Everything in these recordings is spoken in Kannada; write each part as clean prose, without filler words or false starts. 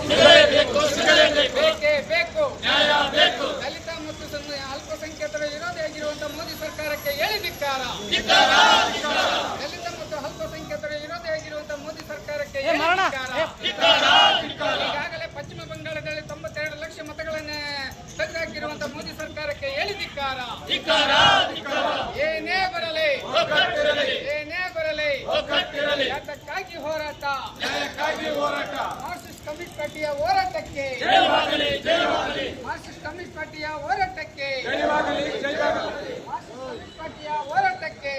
ಬೇಕೇ ಬೇಕು. ದಲಿತ ಮತ್ತು ಅಲ್ಪಸಂಖ್ಯಾತರ ವಿರೋಧಿಯಾಗಿರುವಂತಹ ಮೋದಿ ಸರ್ಕಾರಕ್ಕೆ ಹೇಳಿ ಧಿಕ್ಕಾರ. ದಲಿತ ಮತ್ತು ಅಲ್ಪಸಂಖ್ಯಾತರ ವಿರೋಧಿಯಾಗಿರುವಂತಹ ಮೋದಿ ಸರ್ಕಾರಕ್ಕೆ ಹೇಳಿ ಧಿಕ್ಕಾರ. ಈಗಾಗಲೇ ಪಶ್ಚಿಮ ಬಂಗಾಳದಲ್ಲಿ 92 ಲಕ್ಷ ಮತಗಳನ್ನೇ ತೆಗೆದುಹಾಕಿರುವಂತಹ ಮೋದಿ ಸರ್ಕಾರಕ್ಕೆ ಹೇಳಿ ಧಿಕ್ಕಾರ. ಏನೇ ಬರಲಿ ಯಾತಕ್ಕಾಗಿ ಹೋರಾಟ, ಮಾರ್ಕ್ಸಿಸ್ಟ್ ಕಮ್ಯುನಿಸ್ಟ್ ಪಾರ್ಟಿಯ ಹೋರಾಟಕ್ಕೆ, ಮಾರ್ಕ್ಸಿಸ್ಟ್ ಕಮ್ಯುನಿಸ್ಟ್ ಪಾರ್ಟಿಯ ಹೋರಾಟಕ್ಕೆ, ಮಾರ್ಕ್ಸಿಸ್ಟ್ ಪಾರ್ಟಿಯ ಹೋರಾಟಕ್ಕೆ.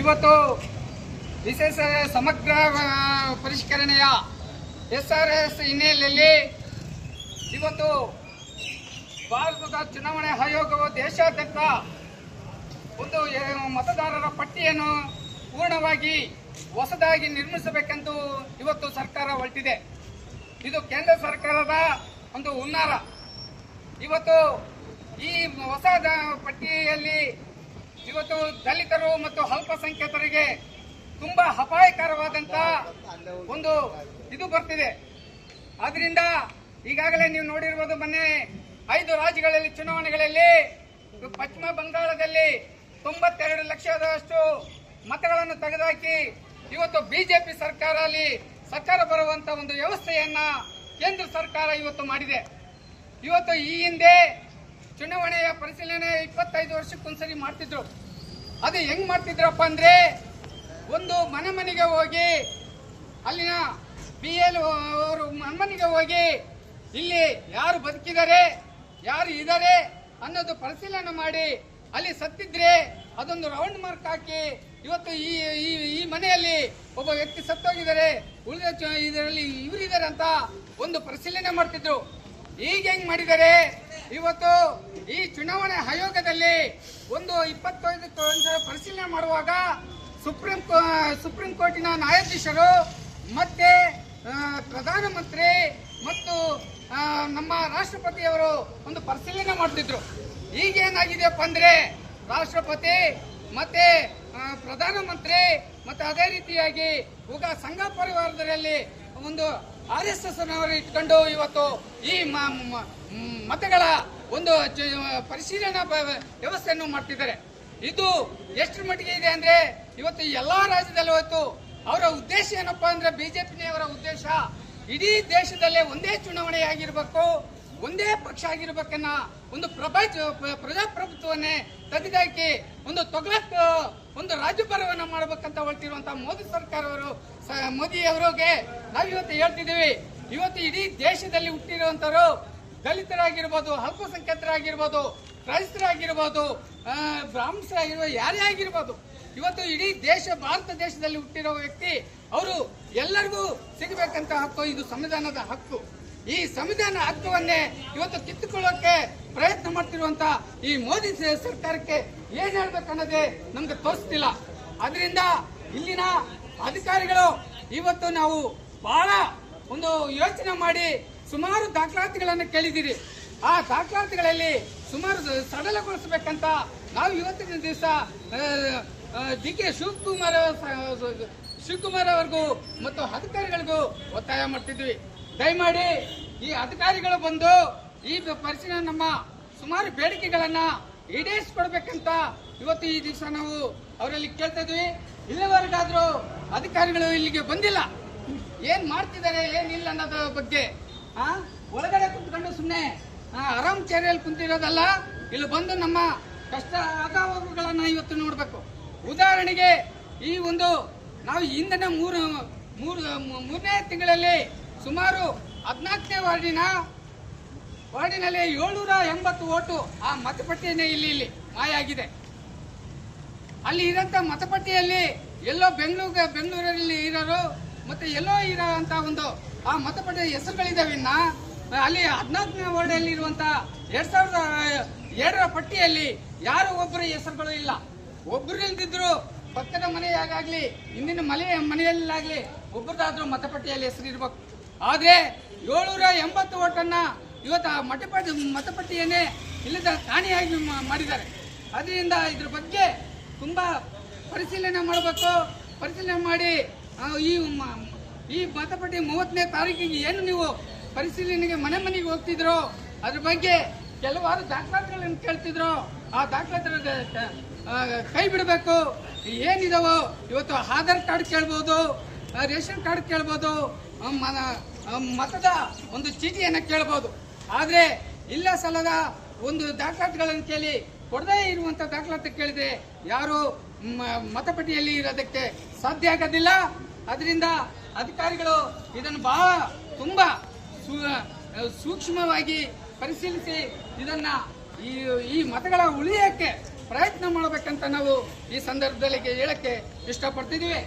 ಇವತ್ತು ವಿಶೇಷ ಸಮಗ್ರ ಪರಿಷ್ಕರಣೆಯ SRS ಹಿನ್ನೆಲೆಯಲ್ಲಿ ಇವತ್ತು ಭಾರತದ ಚುನಾವಣಾ ಆಯೋಗವು ದೇಶಾದ್ಯಂತ ಒಂದು ಮತದಾರರ ಪಟ್ಟಿಯನ್ನು ಪೂರ್ಣವಾಗಿ ಹೊಸದಾಗಿ ನಿರ್ಮಿಸಬೇಕೆಂದು ಇವತ್ತು ಸರ್ಕಾರ ಹೊರಟಿದೆ. ಇದು ಕೇಂದ್ರ ಸರ್ಕಾರದ ಒಂದು ಹುನ್ನಾರ. ಇವತ್ತು ಈ ಹೊಸ ಪಟ್ಟಿಯಲ್ಲಿ ಇವತ್ತು ದಲಿತರು ಮತ್ತು ಅಲ್ಪಸಂಖ್ಯಾತರಿಗೆ ತುಂಬಾ ಅಪಾಯಕರವಾದಂತ ಒಂದು ಇದು ಬರ್ತಿದೆ. ಆದ್ರಿಂದ ಈಗಾಗಲೇ ನೀವು ನೋಡಿರ್ಬೋದು, ಮೊನ್ನೆ 5 ರಾಜ್ಯಗಳಲ್ಲಿ ಚುನಾವಣೆಗಳಲ್ಲಿ ಪಶ್ಚಿಮ ಬಂಗಾಳದಲ್ಲಿ 92 ಲಕ್ಷದಷ್ಟು ಮತಗಳನ್ನು ತೆಗೆದುಹಾಕಿ ಇವತ್ತು ಬಿಜೆಪಿ ಸರ್ಕಾರ ಬರುವಂತ ಒಂದು ವ್ಯವಸ್ಥೆಯನ್ನ ಕೇಂದ್ರ ಸರ್ಕಾರ ಇವತ್ತು ಮಾಡಿದೆ. ಇವತ್ತು ಈ ಹಿಂದೆ ಚುನಾವಣೆಯ ಪರಿಶೀಲನೆ 25 ವರ್ಷಕ್ಕೊಂದ್ಸರಿ ಮಾಡ್ತಿದ್ರು. ಅದು ಹೆಂಗ್ ಮಾಡ್ತಿದ್ರಪ್ಪ ಅಂದ್ರೆ, ಒಂದು ಮನೆಗೆ ಹೋಗಿ ಅಲ್ಲಿನ BL ಅವರು ಮನೆಗೆ ಹೋಗಿ ಇಲ್ಲಿ ಯಾರು ಬದುಕಿದ್ದಾರೆ, ಯಾರು ಇದ್ದಾರೆ ಅನ್ನೋದು ಪರಿಶೀಲನೆ ಮಾಡಿ ಅಲ್ಲಿ ಸತ್ತಿದ್ರೆ ಅದೊಂದು ರೌಂಡ್ ಮಾರ್ಕ್ ಹಾಕಿ ಇವತ್ತು ಈ ಮನೆಯಲ್ಲಿ ಒಬ್ಬ ವ್ಯಕ್ತಿ ಸತ್ತೋಗಿದ್ದಾರೆ, ಉಳಿದ ಇದರಲ್ಲಿ ಇವರಿದ್ದಾರೆ ಅಂತ ಒಂದು ಪರಿಶೀಲನೆ ಮಾಡ್ತಿದ್ರು. ಈಗ ಹೆಂಗ್ ಮಾಡಿದ್ದಾರೆ, ಇವತ್ತು ಈ ಚುನಾವಣಾ ಆಯೋಗದಲ್ಲಿ ಒಂದು 25 ಪರಿಶೀಲನೆ ಮಾಡುವಾಗ ಸುಪ್ರೀಂ ಕೋರ್ಟಿನ ನ್ಯಾಯಾಧೀಶರು ಮತ್ತೆ ಪ್ರಧಾನಮಂತ್ರಿ ಮತ್ತು ನಮ್ಮ ರಾಷ್ಟ್ರಪತಿಯವರು ಒಂದು ಪರಿಶೀಲನೆ ಮಾಡ್ತಿದ್ರು. ಈಗ ಏನಾಗಿದೆಯಪ್ಪ ಅಂದ್ರೆ, ರಾಷ್ಟ್ರಪತಿ ಮತ್ತೆ ಪ್ರಧಾನಮಂತ್ರಿ ಮತ್ತೆ ಅದೇ ರೀತಿಯಾಗಿ ಸಂಘ ಪರಿವಾರದಲ್ಲಿ ಒಂದು RSS ನವರು ಇಟ್ಕೊಂಡು ಇವತ್ತು ಈ ಮತಗಳ ಒಂದು ಪರಿಶೀಲನಾ ವ್ಯವಸ್ಥೆಯನ್ನು ಮಾಡ್ತಿದ್ದಾರೆ. ಇದು ಎಷ್ಟರ ಮಟ್ಟಿಗೆ ಇದೆ ಅಂದ್ರೆ, ಇವತ್ತು ಎಲ್ಲಾ ರಾಜ್ಯದಲ್ಲೂ ಇವತ್ತು ಅವರ ಉದ್ದೇಶ ಏನಪ್ಪಾ ಅಂದ್ರೆ, ಬಿಜೆಪಿಯವರ ಉದ್ದೇಶ ಇಡೀ ದೇಶದಲ್ಲೇ ಒಂದೇ ಚುನಾವಣೆ ಆಗಿರ್ಬೇಕು, ಒಂದೇ ಪಕ್ಷ ಆಗಿರ್ಬೇಕನ್ನ ಒಂದು ಪ್ರಜಾಪ್ರಭುತ್ವವನ್ನೇ ತೆಗೆದುಹಾಕಿ ಒಂದು ಒಂದು ರಾಜ್ಯಭಾರವನ್ನ ಮಾಡಬೇಕಂತ ಹೊರಟಿರುವಂತಹ ಮೋದಿ ಅವರಿಗೆ ನಾವಿವತ್ತು ಹೇಳ್ತಿದ್ದೀವಿ. ಇವತ್ತು ಇಡೀ ದೇಶದಲ್ಲಿ ಹುಟ್ಟಿರುವಂತವರು ದಲಿತರಾಗಿರ್ಬೋದು, ಅಲ್ಪಸಂಖ್ಯಾತರಾಗಿರ್ಬೋದು, ಕ್ರೈಸ್ತರಾಗಿರ್ಬೋದು, ಬ್ರಾಹ್ಮಣರಾಗಿರ್ಬೋದು, ಯಾರೇ ಆಗಿರ್ಬೋದು, ಇವತ್ತು ಇಡೀ ಭಾರತ ದೇಶದಲ್ಲಿ ಹುಟ್ಟಿರೋ ವ್ಯಕ್ತಿ ಅವರು ಎಲ್ಲರಿಗೂ ಸಿಗಬೇಕಂತ ಹಕ್ಕು. ಇದು ಸಂವಿಧಾನದ ಹಕ್ಕು. ಈ ಸಂವಿಧಾನ ಹಕ್ಕುವನ್ನೇ ಇವತ್ತು ಕಿತ್ತುಕೊಳ್ಳೋಕೆ ಪ್ರಯತ್ನ ಮಾಡ್ತಿರುವಂತ ಈ ಮೋದಿ ಸರ್ಕಾರಕ್ಕೆ ಏನ್ ಹೇಳ್ಬೇಕನ್ನೋದೇ ನಮ್ಗೆ ತೋರಿಸ್ತಿಲ್ಲ. ಅದರಿಂದ ಇಲ್ಲಿನ ಅಧಿಕಾರಿಗಳು ಇವತ್ತು ನಾವು ಬಹಳ ಒಂದು ಯೋಚನೆ ಮಾಡಿ ಸುಮಾರು ದಾಖಲಾತಿಗಳನ್ನು ಕೇಳಿದ್ದೀರಿ. ಆ ದಾಖಲಾತಿಗಳಲ್ಲಿ ಸುಮಾರು ಸಡಲಗೊಳಿಸಬೇಕಂತ ನಾವು ಇವತ್ತಿನ ದಿವಸ DK ಶಿವಕುಮಾರ್ ಅವರಿಗೂ ಮತ್ತು ಅಧಿಕಾರಿಗಳಿಗೂ ಒತ್ತಾಯ ಮಾಡ್ತಿದ್ವಿ. ದಯಮಾಡಿ ಈ ಅಧಿಕಾರಿಗಳು ಬಂದು ಈ ಪರಿಶೀಲನೆ ನಮ್ಮ ಸುಮಾರು ಬೇಡಿಕೆಗಳನ್ನ ಈಡೇರಿಸಿಕೊಡ್ಬೇಕಂತ ಇವತ್ತು ಈ ದಿವಸ ನಾವು ಅವರಲ್ಲಿ ಕೇಳ್ತಾ ಇದ್ವಿ. ಇಲ್ಲಿವರೆಗಾದ್ರೂ ಅಧಿಕಾರಿಗಳು ಇಲ್ಲಿಗೆ ಬಂದಿಲ್ಲ. ಏನ್ ಮಾಡ್ತಿದ್ದಾರೆ ಏನಿಲ್ಲ ಅನ್ನೋದ್ರ ಬಗ್ಗೆ ಒಳಗಡೆ ಕುಂತ್ಕೊಂಡು ಸುಮ್ಮನೆ ಆರಾಮ್ ಚೇರಿಯಲ್ಲಿ ಕುಂತಿರೋದಲ್ಲ, ಇಲ್ಲಿ ಬಂದು ನಮ್ಮ ಕಷ್ಟ ಆಗಾವಗಳನ್ನ ಇವತ್ತು ನೋಡ್ಬೇಕು. ಉದಾಹರಣೆಗೆ ಈ ಒಂದು ನಾವು ಹಿಂದಿನ ಮೂರನೇ ತಿಂಗಳಲ್ಲಿ ಸುಮಾರು 14ನೇ ವಾರ್ಡಿನಲ್ಲಿ 780 ಓಟು ಆ ಮತಪಟ್ಟಿಯನ್ನೇ ಇಲ್ಲಿ ಮಾಯ ಆಗಿದೆ. ಅಲ್ಲಿ ಇರೋಂಥ ಮತಪಟ್ಟಿಯಲ್ಲಿ ಎಲ್ಲೋ ಬೆಂಗಳೂರಲ್ಲಿ ಇರೋರು ಮತ್ತೆ ಎಲ್ಲೋ ಇರೋ ಅಂತ ಒಂದು ಆ ಮತಪಟ್ಟಿಯ ಹೆಸರುಗಳಿದಾವೆ. ಅಲ್ಲಿ 14ನೇ ವಾರ್ಡಲ್ಲಿ ಇರುವಂತ 2007ರ ಪಟ್ಟಿಯಲ್ಲಿ ಯಾರು ಒಬ್ಬರ ಹೆಸರುಗಳು ಇಲ್ಲ. ಒಬ್ಬರು ಇಲ್ದಿದ್ರು ಪಕ್ಕದ ಮನೆಯಾಗಲಿ ಹಿಂದಿನ ಮನೆಯಲ್ಲಾಗ್ಲಿ ಒಬ್ಬರದಾದ್ರೂ ಮತಪಟ್ಟಿಯಲ್ಲಿ ಹೆಸರು ಇರ್ಬೇಕು. ಆದ್ರೆ 780 ಓಟನ್ನ ಇವತ್ತು ಆ ಮತಪಟ್ಟಿಯನ್ನೇ ಇಲ್ಲದ ಕಾಣಿಯಾಗಿ ಮಾಡಿದ್ದಾರೆ. ಅದರಿಂದ ಇದ್ರ ಬಗ್ಗೆ ತುಂಬ ಪರಿಶೀಲನೆ ಮಾಡಬೇಕು. ಪರಿಶೀಲನೆ ಮಾಡಿ ಈ ಮತಪಟ್ಟಿ 30ನೇ ತಾರೀಕಿಗೆ ಏನು ನೀವು ಪರಿಶೀಲನೆಗೆ ಮನೆಗೆ ಹೋಗ್ತಿದ್ರು, ಅದ್ರ ಬಗ್ಗೆ ಕೆಲವಾರು ದಾಖಲಾತಿಗಳನ್ನು ಕೇಳ್ತಿದ್ರು. ಆ ದಾಖಲಾತಿ ಕೈ ಬಿಡಬೇಕು. ಏನಿದಾವೋ ಇವತ್ತು ಆಧಾರ್ ಕಾರ್ಡ್ ಕೇಳ್ಬೋದು, ರೇಷನ್ ಕಾರ್ಡ್ ಕೇಳ್ಬೋದು, ಮತದ ಒಂದು ಚೀಟಿಯನ್ನು ಕೇಳ್ಬೋದು. ಆದರೆ ಇಲ್ಲ ಸಲ್ಲದ ಒಂದು ದಾಖಲಾತಿಗಳನ್ನು ಕೇಳಿ ಕೊಡದೇ ಇರುವಂಥ ದಾಖಲಾತಿ ಕೇಳಿದ್ರೆ ಯಾರು ಮತಪಟ್ಟಿಯಲ್ಲಿ ಇರೋದಕ್ಕೆ ಸಾಧ್ಯ ಆಗೋದಿಲ್ಲ. ಅದರಿಂದ ಅಧಿಕಾರಿಗಳು ಇದನ್ನು ಬಹಳ ತುಂಬ ಸೂಕ್ಷ್ಮವಾಗಿ ಪರಿಶೀಲಿಸಿ ಇದನ್ನ ಈ ಮತಗಳ ಉಳಿಯಕ್ಕೆ ಪ್ರಯತ್ನ ಮಾಡಬೇಕಂತ ನಾವು ಈ ಸಂದರ್ಭದಲ್ಲಿ ಹೇಳಕ್ಕೆ ಇಷ್ಟಪಡ್ತಿದ್ದೀವಿ.